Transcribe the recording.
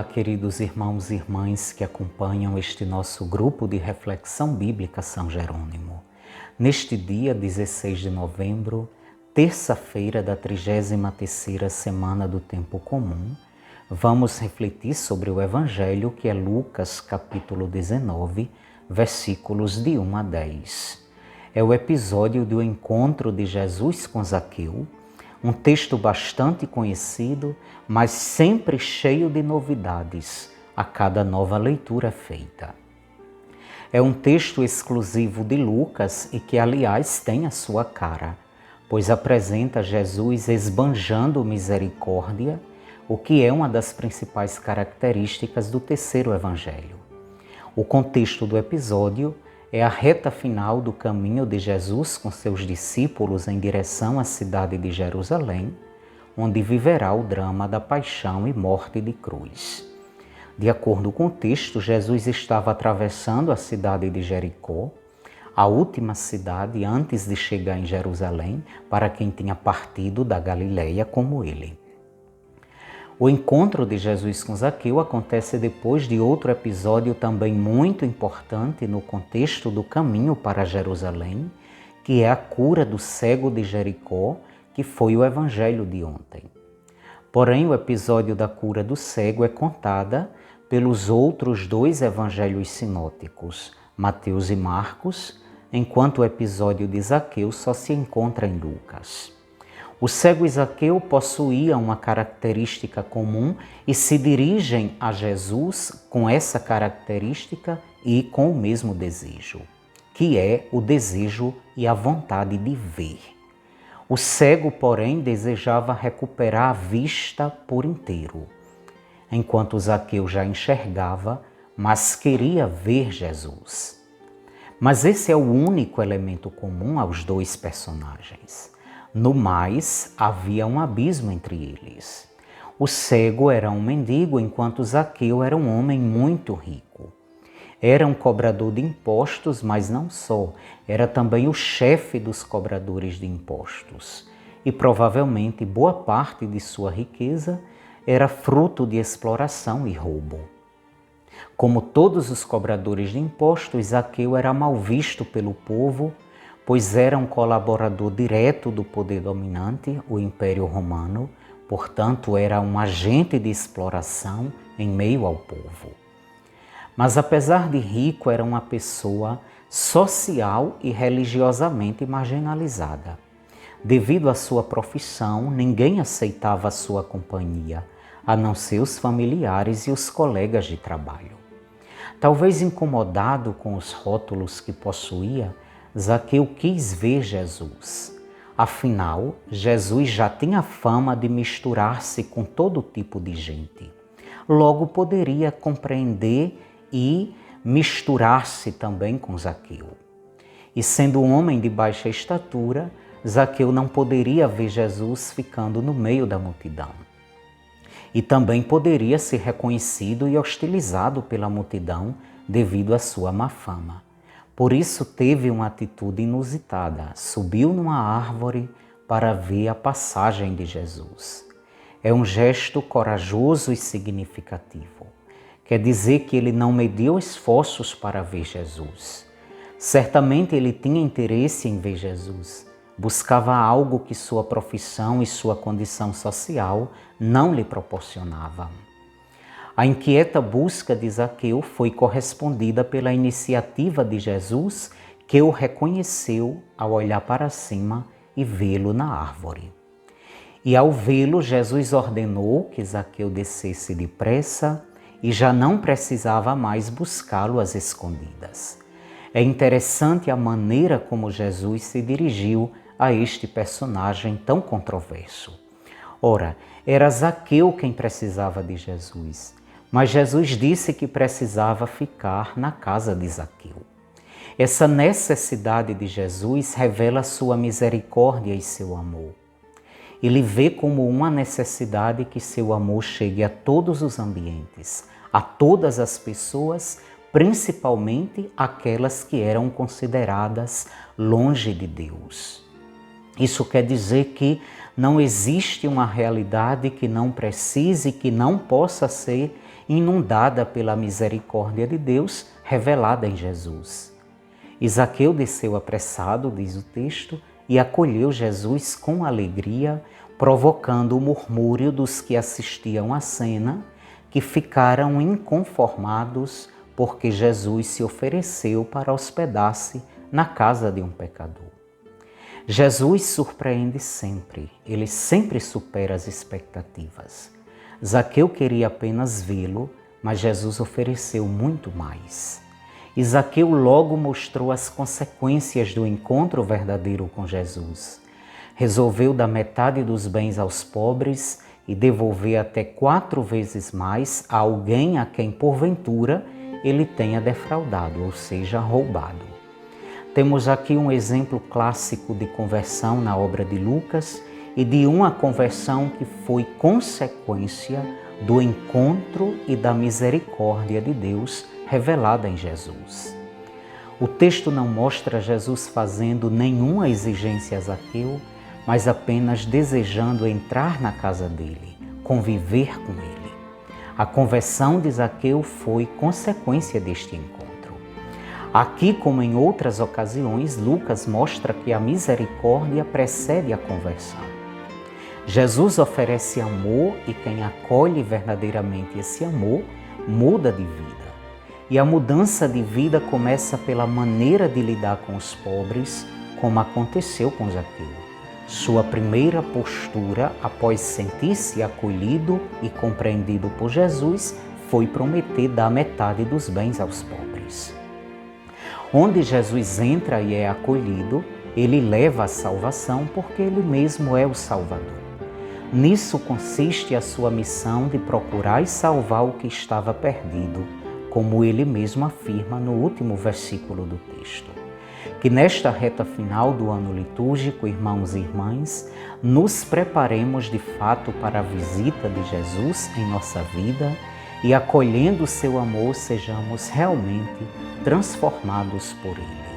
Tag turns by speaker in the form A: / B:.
A: queridos irmãos e irmãs que acompanham este nosso grupo de reflexão bíblica São Jerônimo. Neste dia 16 de novembro, terça-feira da 33ª semana do Tempo Comum, vamos refletir sobre o Evangelho que é Lucas capítulo 19, versículos de 1 a 10. É o episódio do encontro de Jesus com Zaqueu, um texto bastante conhecido, mas sempre cheio de novidades a cada nova leitura feita. É um texto exclusivo de Lucas e que, aliás, tem a sua cara, pois apresenta Jesus esbanjando misericórdia, o que é uma das principais características do terceiro evangelho. O contexto do episódio é a reta final do caminho de Jesus com seus discípulos em direção à cidade de Jerusalém, onde viverá o drama da paixão e morte de cruz. De acordo com o texto, Jesus estava atravessando a cidade de Jericó, a última cidade antes de chegar em Jerusalém, para quem tinha partido da Galileia como ele. O encontro de Jesus com Zaqueu acontece depois de outro episódio também muito importante no contexto do caminho para Jerusalém, que é a cura do cego de Jericó, que foi o evangelho de ontem. Porém, o episódio da cura do cego é contada pelos outros dois evangelhos sinóticos, Mateus e Marcos, enquanto o episódio de Zaqueu só se encontra em Lucas. O cego e Zaqueu possuíam uma característica comum e se dirigem a Jesus com essa característica e com o mesmo desejo, que é o desejo e a vontade de ver. O cego, porém, desejava recuperar a vista por inteiro, enquanto Zaqueu já enxergava, mas queria ver Jesus. Mas esse é o único elemento comum aos dois personagens. No mais, havia um abismo entre eles. O cego era um mendigo, enquanto Zaqueu era um homem muito rico. Era um cobrador de impostos, mas não só, era também o chefe dos cobradores de impostos. E provavelmente boa parte de sua riqueza era fruto de exploração e roubo. Como todos os cobradores de impostos, Zaqueu era mal visto pelo povo, pois era um colaborador direto do poder dominante, o Império Romano, portanto era um agente de exploração em meio ao povo. Mas apesar de rico, era uma pessoa social e religiosamente marginalizada. Devido à sua profissão, ninguém aceitava a sua companhia, a não ser os familiares e os colegas de trabalho. Talvez incomodado com os rótulos que possuía, Zaqueu quis ver Jesus. Afinal, Jesus já tinha fama de misturar-se com todo tipo de gente. Logo poderia compreender e misturar-se também com Zaqueu. E sendo um homem de baixa estatura, Zaqueu não poderia ver Jesus ficando no meio da multidão. E também poderia ser reconhecido e hostilizado pela multidão devido à sua má fama. Por isso teve uma atitude inusitada, subiu numa árvore para ver a passagem de Jesus. É um gesto corajoso e significativo. Quer dizer que ele não mediu esforços para ver Jesus. Certamente ele tinha interesse em ver Jesus. Buscava algo que sua profissão e sua condição social não lhe proporcionavam. A inquieta busca de Zaqueu foi correspondida pela iniciativa de Jesus, que o reconheceu ao olhar para cima e vê-lo na árvore. E ao vê-lo, Jesus ordenou que Zaqueu descesse depressa e já não precisava mais buscá-lo às escondidas. É interessante a maneira como Jesus se dirigiu a este personagem tão controverso. Ora, era Zaqueu quem precisava de Jesus, mas Jesus disse que precisava ficar na casa de Zaqueu. Essa necessidade de Jesus revela sua misericórdia e seu amor. Ele vê como uma necessidade que seu amor chegue a todos os ambientes, a todas as pessoas, principalmente aquelas que eram consideradas longe de Deus. Isso quer dizer que não existe uma realidade que não precise, que não possa ser inundada pela misericórdia de Deus revelada em Jesus. E Zaqueu desceu apressado, diz o texto, e acolheu Jesus com alegria, provocando o murmúrio dos que assistiam à cena, que ficaram inconformados porque Jesus se ofereceu para hospedar-se na casa de um pecador. Jesus surpreende sempre, ele sempre supera as expectativas. Zaqueu queria apenas vê-lo, mas Jesus ofereceu muito mais. E Zaqueu logo mostrou as consequências do encontro verdadeiro com Jesus. Resolveu dar metade dos bens aos pobres e devolver até 4 vezes mais a alguém a quem, porventura, ele tenha defraudado, ou seja, roubado. Temos aqui um exemplo clássico de conversão na obra de Lucas e de uma conversão que foi consequência do encontro e da misericórdia de Deus revelada em Jesus. O texto não mostra Jesus fazendo nenhuma exigência a Zaqueu, mas apenas desejando entrar na casa dele, conviver com ele. A conversão de Zaqueu foi consequência deste encontro. Aqui, como em outras ocasiões, Lucas mostra que a misericórdia precede a conversão. Jesus oferece amor e quem acolhe verdadeiramente esse amor muda de vida. E a mudança de vida começa pela maneira de lidar com os pobres, como aconteceu com Zaqueu. Sua primeira postura, após sentir-se acolhido e compreendido por Jesus, foi prometer dar metade dos bens aos pobres. Onde Jesus entra e é acolhido, ele leva a salvação porque ele mesmo é o Salvador. Nisso consiste a sua missão de procurar e salvar o que estava perdido, como ele mesmo afirma no último versículo do texto. Que nesta reta final do ano litúrgico, irmãos e irmãs, nos preparemos de fato para a visita de Jesus em nossa vida e, acolhendo o seu amor, sejamos realmente transformados por ele.